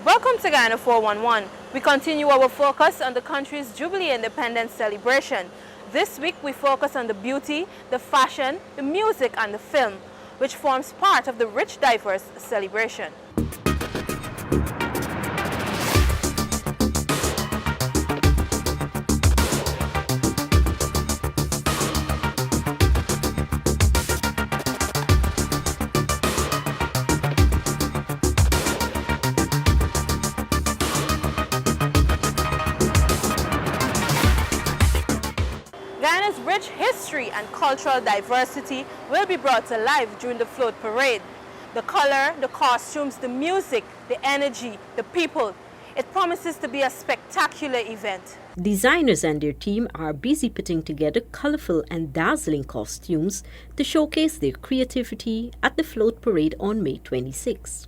Welcome to Guyana 411. We continue our focus on the country's Jubilee Independence celebration. This week we focus on the beauty, the fashion, the music and the film, which forms part of the rich, diverse celebration. Guyana's rich history and cultural diversity will be brought to life during the float parade. The color, the costumes, the music, the energy, the people. It promises to be a spectacular event. Designers and their team are busy putting together colorful and dazzling costumes to showcase their creativity at the float parade on May 26.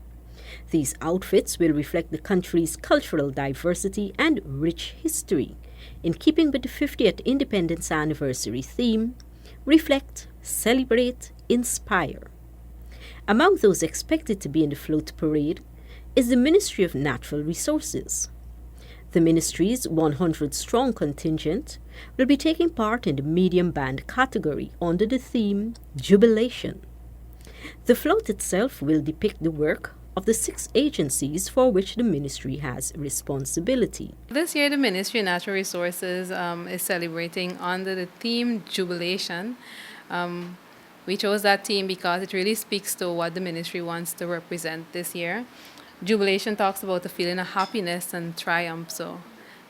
These outfits will reflect the country's cultural diversity and rich history, in keeping with the 50th Independence Anniversary theme, Reflect, Celebrate, Inspire. Among those expected to be in the float parade is the Ministry of Natural Resources. The ministry's 100-strong contingent will be taking part in the medium band category under the theme Jubilation. The float itself will depict the work of the 6 agencies for which the ministry has responsibility. This year, the Ministry of Natural Resources is celebrating under the theme Jubilation. We chose that theme because it really speaks to what the ministry wants to represent this year. Jubilation talks about a feeling of happiness and triumph, so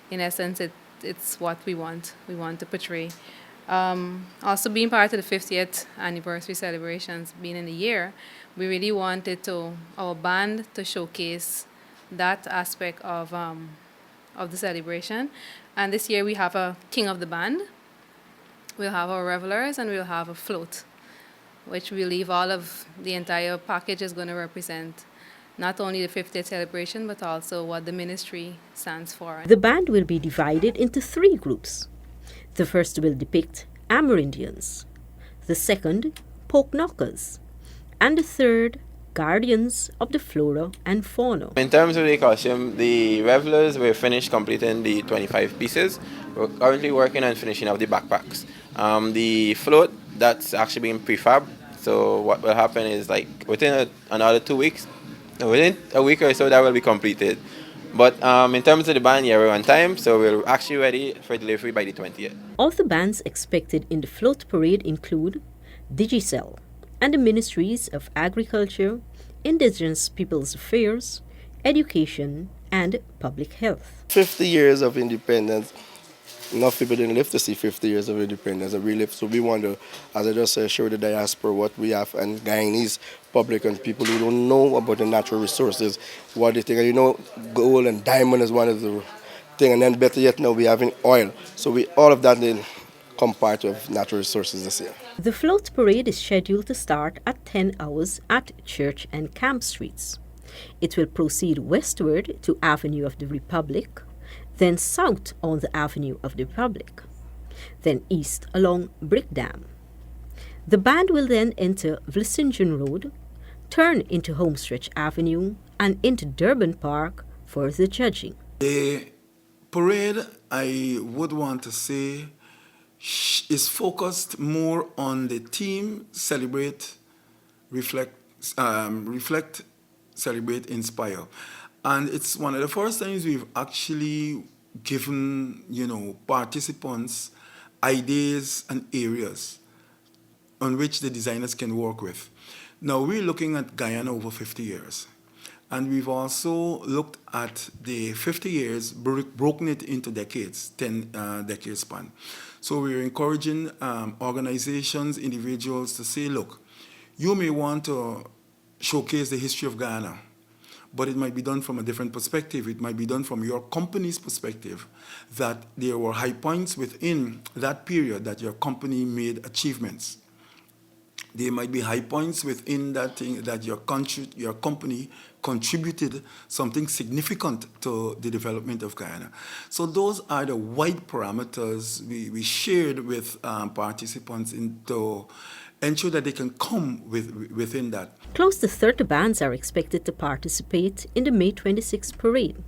in essence, it's what we want to portray. Also being part of the 50th anniversary celebrations, being in the year, we really wanted our band to showcase that aspect of the celebration. And this year we have a king of the band, we'll have our revelers, and we'll have a float, which we believe all of the entire package is going to represent not only the 50th celebration, but also what the ministry stands for. The band will be divided into 3 groups. The first will depict Amerindians, the second, Poke Knockers, and the third, Guardians of the Flora and Fauna. In terms of the costume, the revelers were finished completing the 25 pieces. We're currently working on finishing up the backpacks. The float, that's actually being prefab. So what will happen is within another 2 weeks, within a week or so, that will be completed. But in terms of the band, we're on time, so we're actually ready for delivery by the 20th. All the bands expected in the float parade include Digicel and the Ministries of Agriculture, Indigenous Peoples Affairs, Education, and Public Health. 50 years of independence. Enough people didn't live to see 50 years of independence, and we live. So we want to, as I just said, show the diaspora what we have, and Guyanese public and people who don't know about the natural resources, what they think. And gold and diamond is one of the things, and then better yet, now we having oil. So all of that then come part of natural resources this year. The float parade is scheduled to start at 10 hours at Church and Camp Streets. It will proceed westward to Avenue of the Republic, then south on the Avenue of the Republic, then east along Brick Dam. The band will then enter Vlissingen Road, turn into Homestretch Avenue, and into Durban Park for the judging. The parade, I would want to say, is focused more on the theme Celebrate, Reflect, Celebrate, Inspire. And it's one of the first times we've actually given, participants ideas and areas on which the designers can work with. Now, we're looking at Guyana over 50 years. And we've also looked at the 50 years, broken it into decades, 10 decade span. So we're encouraging organizations, individuals to say, look, you may want to showcase the history of Guyana, but it might be done from a different perspective. It might be done from your company's perspective, that there were high points within that period that your company made achievements. There might be high points within that thing that your company contributed something significant to the development of Guyana. So those are the wide parameters we shared with participants into ensure that they can come within that. Close to 30 bands are expected to participate in the May 26th parade,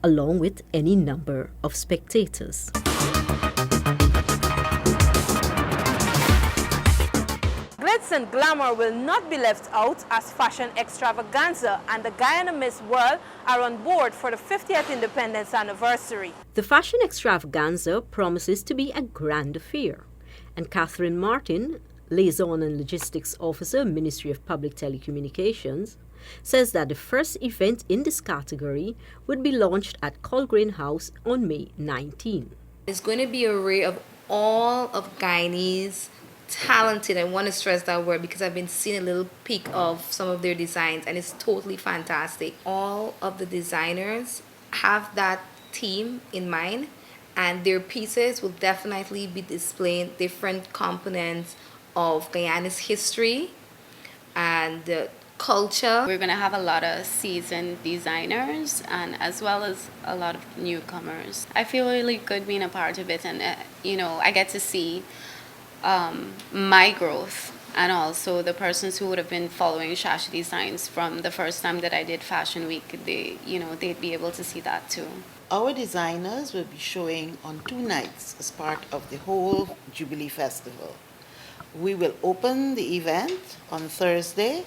along with any number of spectators. Glitz and glamour will not be left out as fashion extravaganza and the Guyana Miss World are on board for the 50th Independence anniversary. The fashion extravaganza promises to be a grand affair, and Catherine Martin, Liaison and Logistics Officer, Ministry of Public Telecommunications, says that the first event in this category would be launched at Colgrane House on May 19. It's going to be an array of all of Guyanese talented. I want to stress that word because I've been seeing a little peek of some of their designs and it's totally fantastic. All of the designers have that theme in mind and their pieces will definitely be displaying different components of Guyana's history and culture. We're going to have a lot of seasoned designers and as well as a lot of newcomers. I feel really good being a part of it and, I get to see my growth and also the persons who would have been following Shashi Designs from the first time that I did Fashion Week, they'd be able to see that too. Our designers will be showing on 2 nights as part of the whole Jubilee Festival. We will open the event on Thursday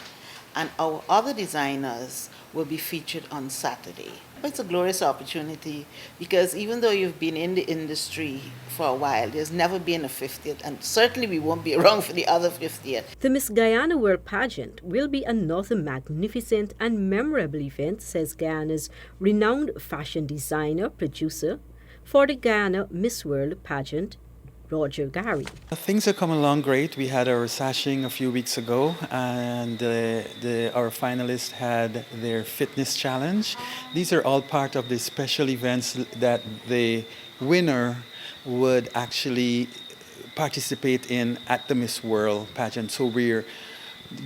and our other designers will be featured on Saturday. It's a glorious opportunity because even though you've been in the industry for a while, there's never been a 50th and certainly we won't be around for the other 50th. The Miss Guyana World pageant will be another magnificent and memorable event, says Guyana's renowned fashion designer, producer for the Guyana Miss World pageant, Roger Gary. Things are coming along great. We had our sashing a few weeks ago and our finalists had their fitness challenge. These are all part of the special events that the winner would actually participate in at the Miss World pageant. So we're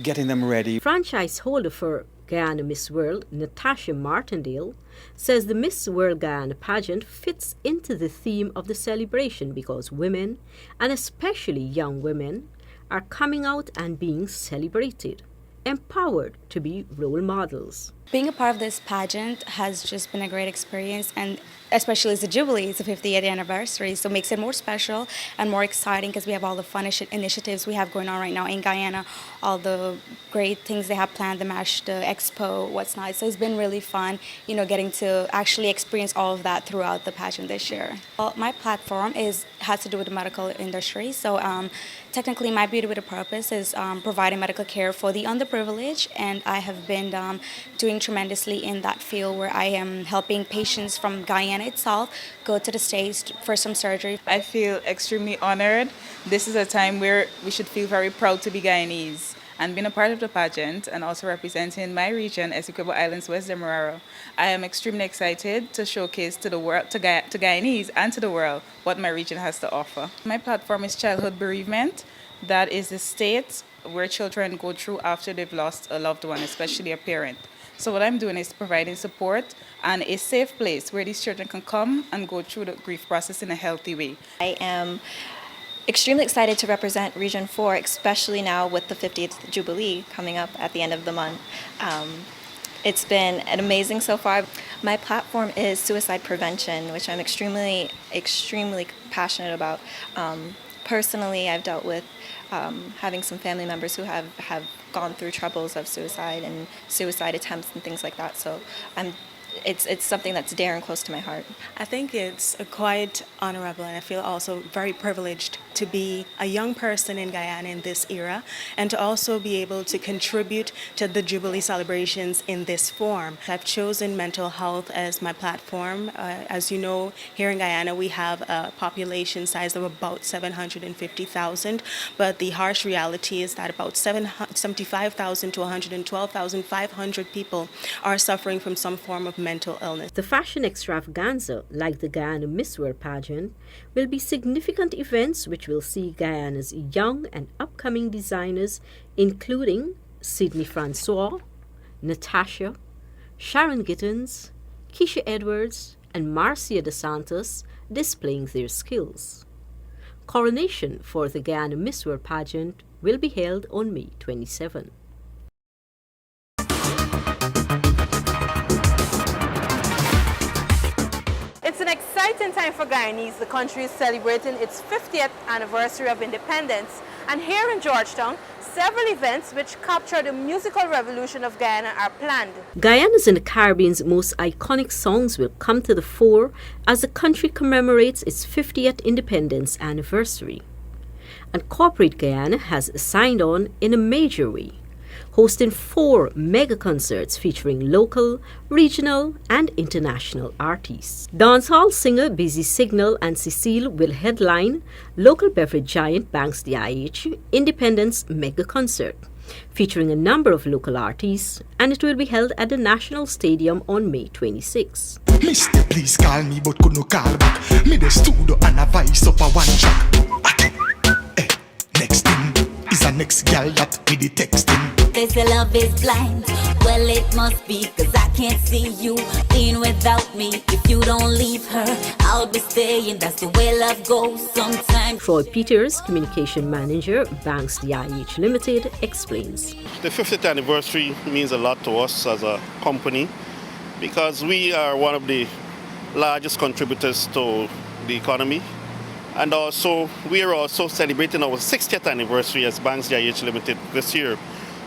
getting them ready. Franchise holder for Guyana Miss World, Natasha Martindale, says the Miss World Guyana pageant fits into the theme of the celebration because women, and especially young women, are coming out and being celebrated, empowered to be role models. Being a part of this pageant has just been a great experience, and especially as the Jubilee, it's the 50th anniversary, so it makes it more special and more exciting because we have all the fun initiatives we have going on right now in Guyana, all the great things they have planned, the MASH, the expo, what's not. So it's been really fun, getting to actually experience all of that throughout the pageant this year. Well, my platform has to do with the medical industry, so technically my Beauty with a Purpose is providing medical care for the underprivileged, and I have been doing tremendously in that field where I am helping patients from Guyana itself go to the States for some surgery. I feel extremely honored. This is a time where we should feel very proud to be Guyanese. And being a part of the pageant and also representing my region, Essequibo Islands, West Demerara, I am extremely excited to showcase to the world, to Guyanese and to the world, what my region has to offer. My platform is childhood bereavement. That is the state where children go through after they've lost a loved one, especially a parent. So what I'm doing is providing support and a safe place where these children can come and go through the grief process in a healthy way. I am extremely excited to represent Region 4, especially now with the 50th Jubilee coming up at the end of the month. It's been amazing so far. My platform is suicide prevention, which I'm extremely passionate about. Personally, I've dealt with having some family members who have gone through troubles of suicide and suicide attempts and things like that. So it's something that's dear and close to my heart. I think it's quite honorable, and I feel also very privileged to be a young person in Guyana in this era and to also be able to contribute to the Jubilee celebrations in this form. I've chosen mental health as my platform. As you know, here in Guyana we have a population size of about 750,000, but the harsh reality is that about 75,000 to 112,500 people are suffering from some form of mental illness. The fashion extravaganza, like the Guyana Miss World pageant, will be significant events which will see Guyana's young and upcoming designers, including Sydney Francois, Natasha, Sharon Gittins, Keisha Edwards, and Marcia DeSantos, displaying their skills. Coronation for the Guyana Miss World pageant will be held on May 27. It's an exciting time for Guyanese. The country is celebrating its 50th anniversary of independence. And here in Georgetown, several events which capture the musical revolution of Guyana are planned. Guyana's and the Caribbean's most iconic songs will come to the fore as the country commemorates its 50th independence anniversary. And corporate Guyana has signed on in a major way, hosting 4 mega concerts featuring local, regional, and international artists. Dancehall singer Busy Signal and Cecile will headline local beverage giant Banks DIH Independence Mega Concert, featuring a number of local artists, and it will be held at the National Stadium on May 26. Mister, please call me, but could no call back. Me the studio and a voice up a one track. Next thing is a next gal that me the texting. They say love is blind. Well, it must be, cause I can't see you being without me. If you don't leave her, I'll be staying. That's the way love goes sometimes. Troy Peters, communication manager, Banks DIH Limited, explains. The 50th anniversary means a lot to us as a company because we are one of the largest contributors to the economy. And also, we are also celebrating our 60th anniversary as Banks DIH Limited this year.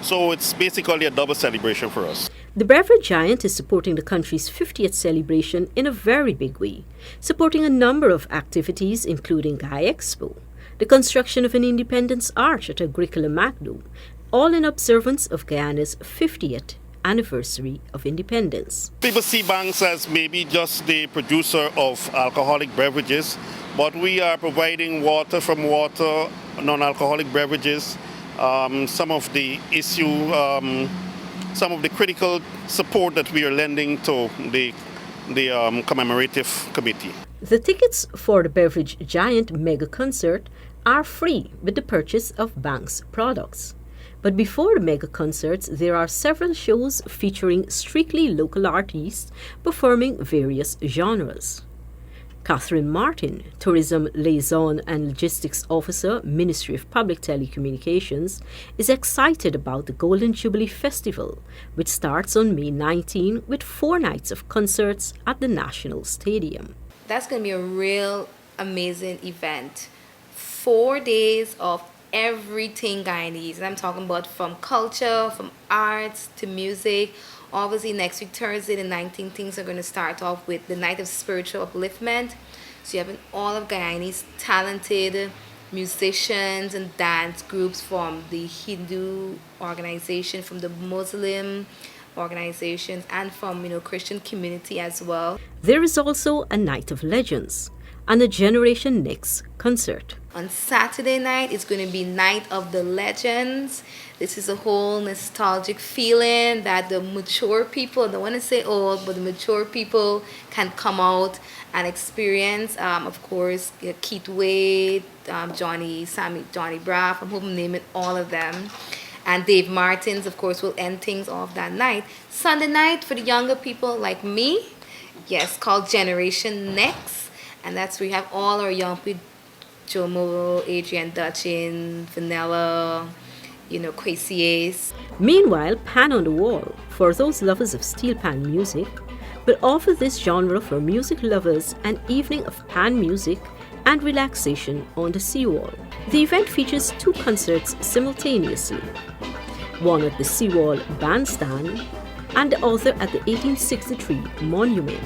So it's basically a double celebration for us. The beverage giant is supporting the country's 50th celebration in a very big way, supporting a number of activities including Guy Expo, the construction of an Independence Arch at Agricola Magno, all in observance of Guyana's 50th anniversary of independence. People see Banks as maybe just the producer of alcoholic beverages, but we are providing water from water, non-alcoholic beverages, some of the some of the critical support that we are lending to the commemorative committee. The tickets for the beverage giant mega concert are free with the purchase of Banks products. But before the mega concerts, there are several shows featuring strictly local artists performing various genres. Catherine Martin, Tourism Liaison and Logistics Officer, Ministry of Public Telecommunications, is excited about the Golden Jubilee Festival, which starts on May 19 with 4 nights of concerts at the National Stadium. That's going to be a real amazing event. 4 days of everything Guyanese. I'm talking about from culture, from arts to music. Obviously, next week, Thursday, the 19th, things are going to start off with the Night of Spiritual Upliftment. So you have all of Guyanese talented musicians and dance groups from the Hindu organization, from the Muslim organizations, and from Christian community as well. There is also a Night of Legends and a Generation Next concert. On Saturday night, it's going to be Night of the Legends. This is a whole nostalgic feeling that the mature people, I don't want to say old, but the mature people can come out and experience. Of course, Keith Wade, Johnny Braff, I'm hoping naming all of them. And Dave Martins, of course, will end things off that night. Sunday night, for the younger people like me, yes, called Generation Next. And that's where we have all our young people, Joe Mo, Adrienne Dutchin, Vanilla, Quasi Ace. Meanwhile, Pan on the Wall, for those lovers of steel pan music, will offer this genre for music lovers an evening of pan music and relaxation on the seawall. The event features 2 concerts simultaneously, one at the Seawall Bandstand and the other at the 1863 Monument.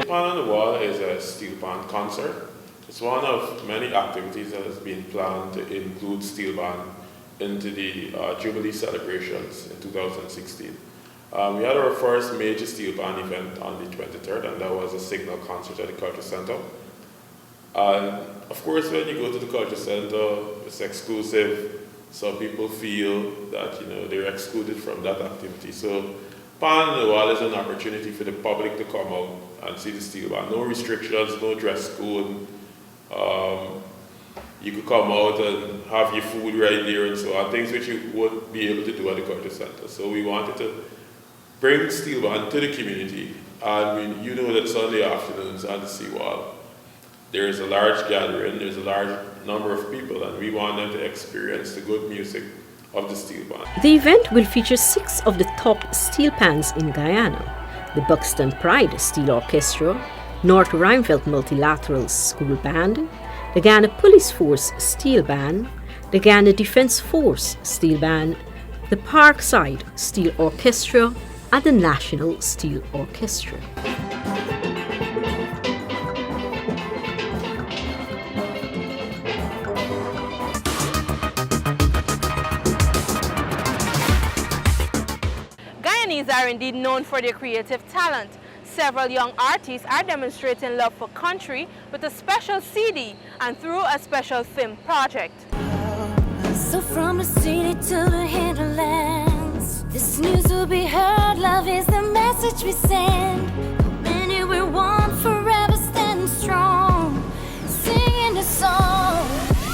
Pan on the Wall is a steel band concert. It's one of many activities that has been planned to include steel band into the Jubilee celebrations in 2016. We had our first major steel band event on the 23rd, and that was a signal concert at the Culture Center. And of course, when you go to the Culture Center, it's exclusive. Some people feel that they're excluded from that activity. So Pan on the Wall is an opportunity for the public to come out and see the steel band. No restrictions, no dress code. You could come out and have your food right there and so on, things which you wouldn't be able to do at the Culture Center. So we wanted to bring steel band to the community. And you know that Sunday afternoons on the seawall, there is a large gathering, there's a large number of people, and we want them to experience the good music of the steel band. The event will feature 6 of the top steel bands in Guyana: the Buxton Pride Steel Orchestra, North Rhineveld Multilateral School Band, the Guyana Police Force Steel Band, the Guyana Defence Force Steel Band, the Parkside Steel Orchestra, and the National Steel Orchestra. Guyanese are indeed known for their creative talent. Several young artists are demonstrating love for country with a special CD and through a special film project. So from the city to the hinterlands, this news will be heard. Love is the message we send. Many we're one, forever standing strong, singing the song.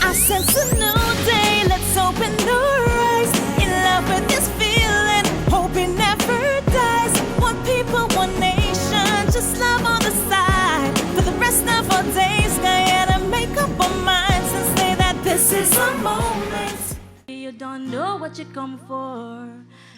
I sense a new day. Let's open our eyes in love with this feeling. Hope it never dies. One people, one nation, just love on the side. For the rest of our days, Guyana, make up our minds and say that this is a moment. You don't know what you come for.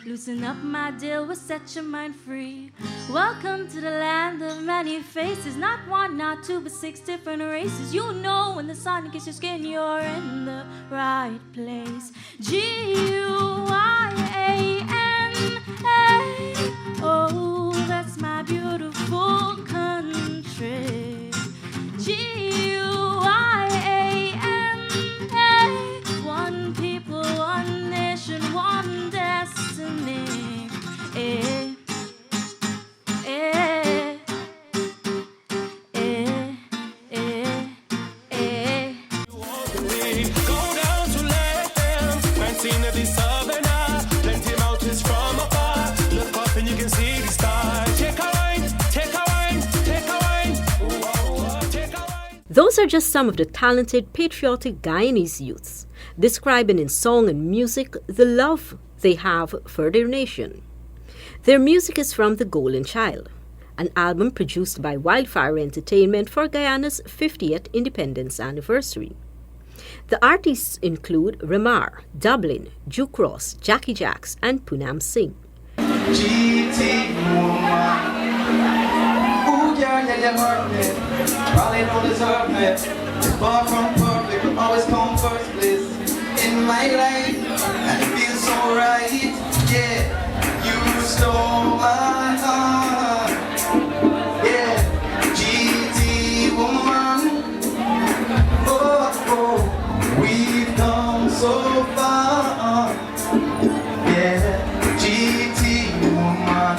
Loosen up, my dear, we'll set your mind free. Welcome to the land of many faces. Not one, not two, but 6 different races. You know when the sun gets your skin, you're in the right place. Guyana, oh, that's my beautiful country. One people, one nation, one destiny. Eh, eh, eh, eh, eh. Go down to land and see the southern plenty mountains from afar. Look up and you can see the stars. Take a wine, take a wine, take a wine. Take a wine. Those are just some of the talented, patriotic Guyanese youths, describing in song and music the love they have for their nation. Their music is from The Golden Child, an album produced by Wildfire Entertainment for Guyana's 50th independence anniversary. The artists include Ramar, Dublin, Duke Ross, Jackie Jacks, and Poonam Singh. GT woman, ooh girl, yeah, you hurt me. Probably don't deserve me. It's far from perfect, but always come first place in my life, and it feels so right. Yeah, you stole my heart. Yeah, GT woman. Oh, oh, we've come so far. Yeah, GT woman.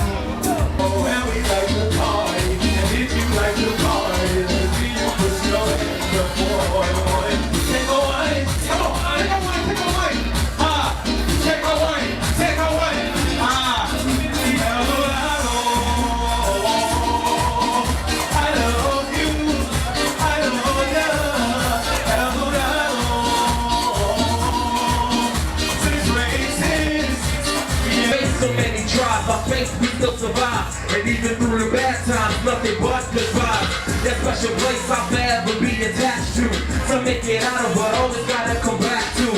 Oh, and we like to party, and if you like to party, then you put your hands up, boy. Take a wine, come on, take a wine, take a wine. Ah, take a wine, take a wine. Ah, Eldorado. I love you, I love ya, Eldorado. 6 races, we face so many drives, our face we still survive. And even through the bad times, nothing but good vibes. That special place I'll ever be attached to. Some make it out of, but always gotta come back to.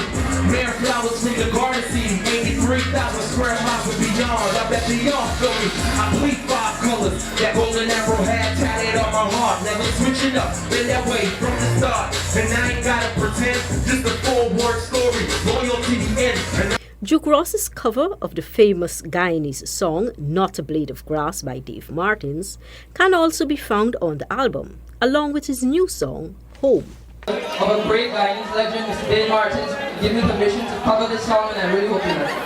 Rare flowers from the garden scene, 83,000 square miles and beyond. I bet beyond feel me. I bleed 5 colors, that golden arrow had tatted on my heart. Never switching up, been that way from the start. And I ain't gotta pretend, just a full-word story, loyalty the end. Duke Ross's cover of the famous Guyanese song Not a Blade of Grass by Dave Martins can also be found on the album, along with his new song, Home. Our great Guyanese legend, Mr. Dave Martins, gave me permission to cover this song, and I really hope you like it.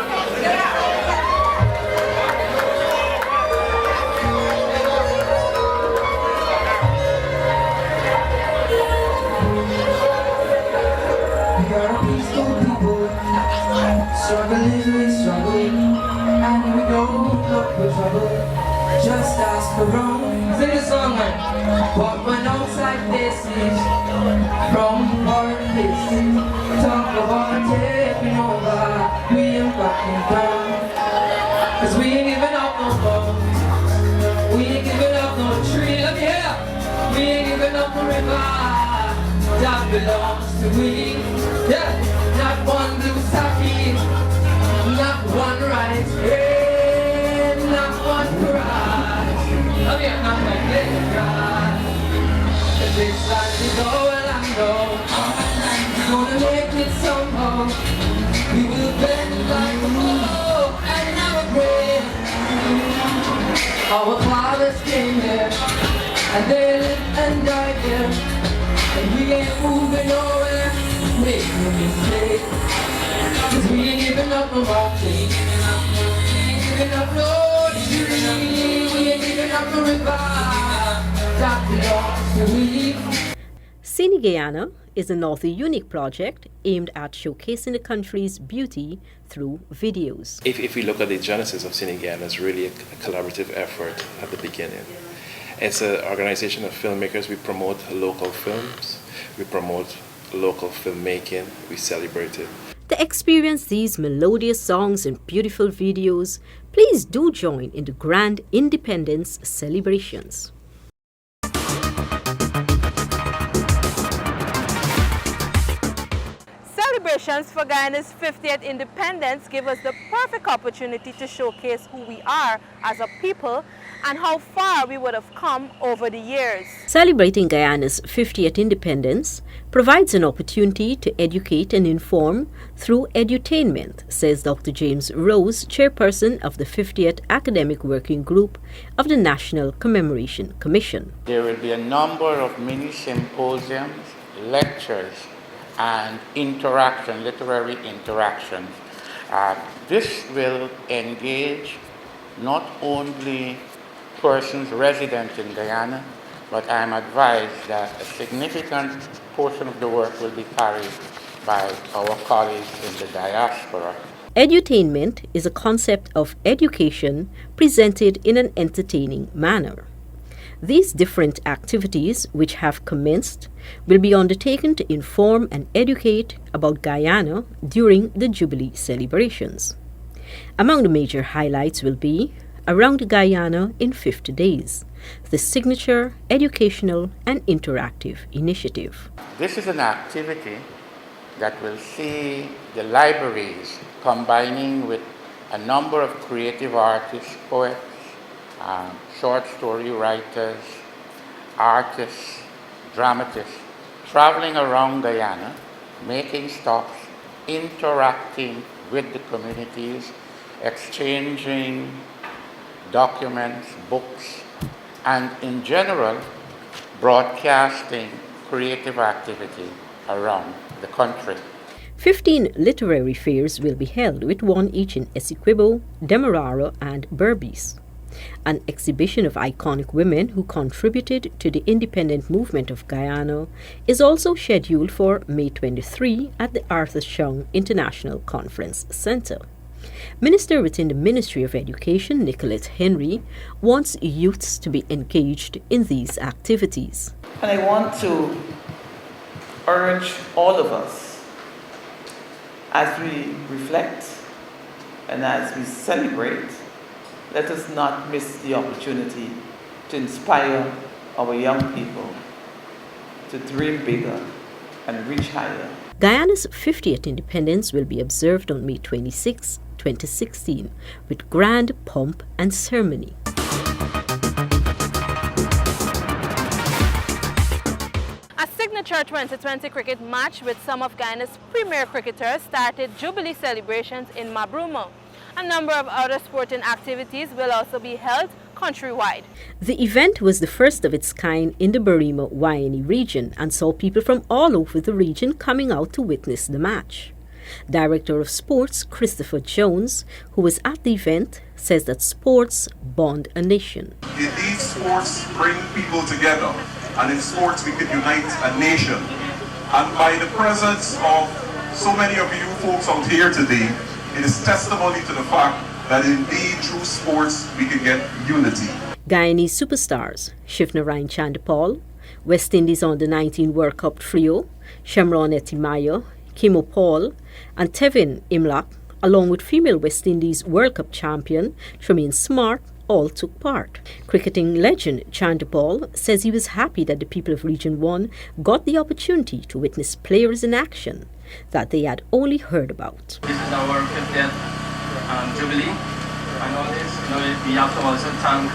We are a peaceful people, struggling, and we don't look for trouble, just ask around. Sing the song, man. But when outside faces, from foreign places, talk about taking over, we ain't backing down, 'cause we ain't giving up no more. that belongs to we. Yeah, not one blue tacky, not one right, hey, not one cry. Oh yeah, not like this cry. This life is all I know. We're gonna make it somehow. We will bend like a bow and never break. Our fathers came here, and they lived and died here, and we ain't moving nowhere. Make no mistake, 'cause we ain't giving up no rocky. We ain't giving up no tree. We ain't giving up no river. That belongs to we. Cine Guyana is another unique project aimed at showcasing the country's beauty through videos. If we look at the genesis of Cine Guyana, it's really a collaborative effort at the beginning. It's an organization of filmmakers. We promote local films, we promote local filmmaking, we celebrate it. To experience these melodious songs and beautiful videos, please do join in the grand independence celebrations. Celebrations for Guyana's 50th independence give us the perfect opportunity to showcase who we are as a people and how far we would have come over the years. Celebrating Guyana's 50th independence provides an opportunity to educate and inform through edutainment, says Dr. James Rose, chairperson of the 50th Academic Working Group of the National Commemoration Commission. There will be a number of mini symposiums, lectures, and literary interactions. This will engage not only persons resident in Guyana, but I'm advised that a significant portion of the work will be carried by our colleagues in the diaspora. Edutainment is a concept of education presented in an entertaining manner. These different activities, which have commenced, will be undertaken to inform and educate about Guyana during the Jubilee celebrations. Among the major highlights will be Around Guyana in 50 Days, the signature educational and interactive initiative. This is an activity that will see the libraries combining with a number of creative artists, poets, short story writers, artists, dramatists, traveling around Guyana, making stops, interacting with the communities, exchanging documents, books, and in general, broadcasting creative activity around the country. 15 literary fairs will be held, with one each in Essequibo, Demerara, and Berbice. An exhibition of iconic women who contributed to the independent movement of Guyana is also scheduled for May 23 at the Arthur Chung International Conference Center. Minister within the Ministry of Education, Nicolette Henry, wants youths to be engaged in these activities. And I want to urge all of us, as we reflect and as we celebrate, let us not miss the opportunity to inspire our young people to dream bigger and reach higher. Guyana's 50th independence will be observed on May 26, 2016, with grand pomp and ceremony. A signature 2020 cricket match with some of Guyana's premier cricketers started Jubilee celebrations in Mabrumo. A number of other sporting activities will also be held countrywide. The event was the first of its kind in the Berrima-Waiene region and saw people from all over the region coming out to witness the match. Director of Sports Christopher Jones, who was at the event, says that sports bond a nation. Indeed, sports bring people together, and in sports we can unite a nation. And by the presence of so many of you folks out here today, it is testimony to the fact that indeed through sports we can get unity. Guyanese superstars Shivnarine Chandapal, West Indies Under-19 World Cup trio Shamron Etimayo, Kimo Paul and Tevin Imlak, along with female West Indies World Cup champion Tremaine Smart all took part. Cricketing legend Chandrapal says he was happy that the people of Region 1 got the opportunity to witness players in action that they had only heard about. This is our 50th Jubilee. I know this. We have to also thank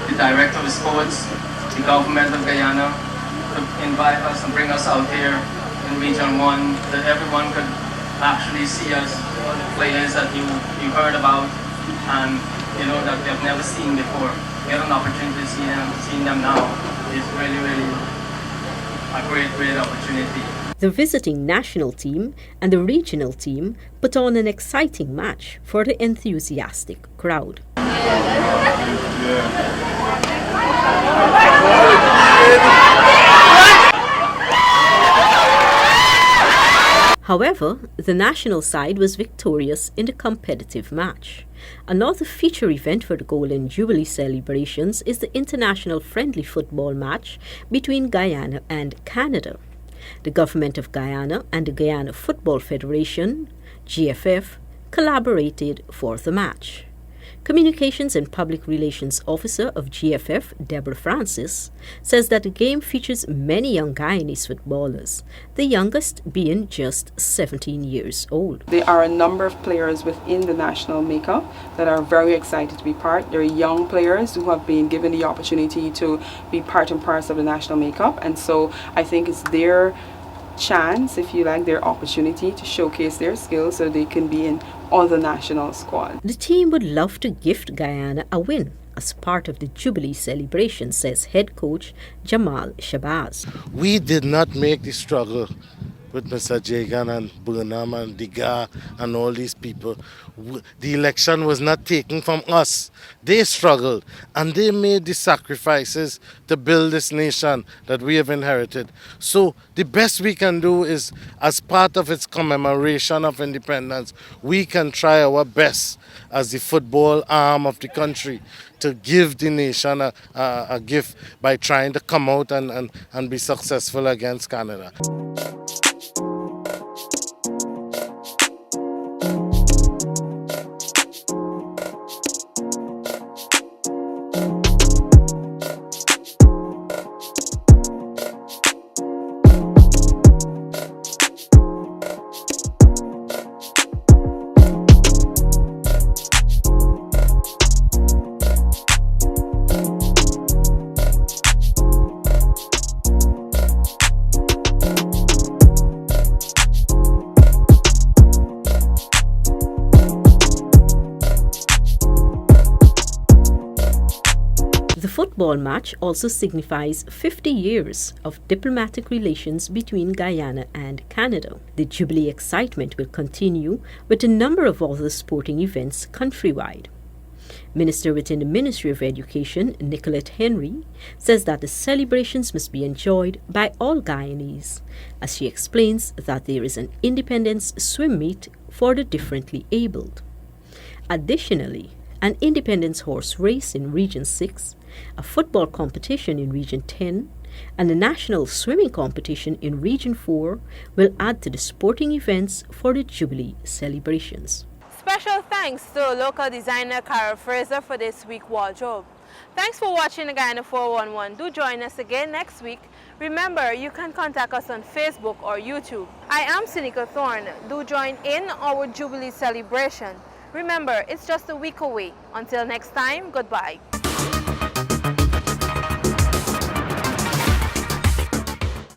the Director of Sports, the government of Guyana, to invite us and bring us out here in Region 1, that everyone could actually see us, all the players that you heard about and that we have never seen before. Get an opportunity to see them. Seeing them now is really, really a great opportunity. The visiting national team and the regional team put on an exciting match for the enthusiastic crowd. However, the national side was victorious in the competitive match. Another feature event for the Golden Jubilee celebrations is the international friendly football match between Guyana and Canada. The government of Guyana and the Guyana Football Federation, GFF, collaborated for the match. Communications and Public Relations Officer of GFF, Deborah Francis, says that the game features many young Guyanese footballers, the youngest being just 17 years old. There are a number of players within the national makeup that are very excited to be part. There are young players who have been given the opportunity to be part and parcel of the national makeup, and so I think it's their chance, if you like, their opportunity to showcase their skills so they can be in other national squad. The team would love to gift Guyana a win as part of the Jubilee celebration, says head coach Jamal Shabazz. We did not make the struggle with Mr. Jagan and Burnham and Diga and all these people. The election was not taken from us. They struggled and they made the sacrifices to build this nation that we have inherited. So the best we can do is, as part of its commemoration of independence, we can try our best as the football arm of the country to give the nation a gift by trying to come out and be successful against Canada. The football match also signifies 50 years of diplomatic relations between Guyana and Canada. The Jubilee excitement will continue with a number of other sporting events countrywide. Minister within the Ministry of Education, Nicolette Henry, says that the celebrations must be enjoyed by all Guyanese, as she explains that there is an independence swim meet for the differently abled. Additionally, an independence horse race in Region 6, a football competition in Region 10, and a national swimming competition in Region 4 will add to the sporting events for the Jubilee celebrations. Special thanks to local designer Cara Fraser for this week's wardrobe. Thanks for watching the Guyana 411. Do join us again next week. Remember, you can contact us on Facebook or YouTube. I am Seneca Thorne. Do join in our Jubilee celebration. Remember, it's just a week away. Until next time, goodbye.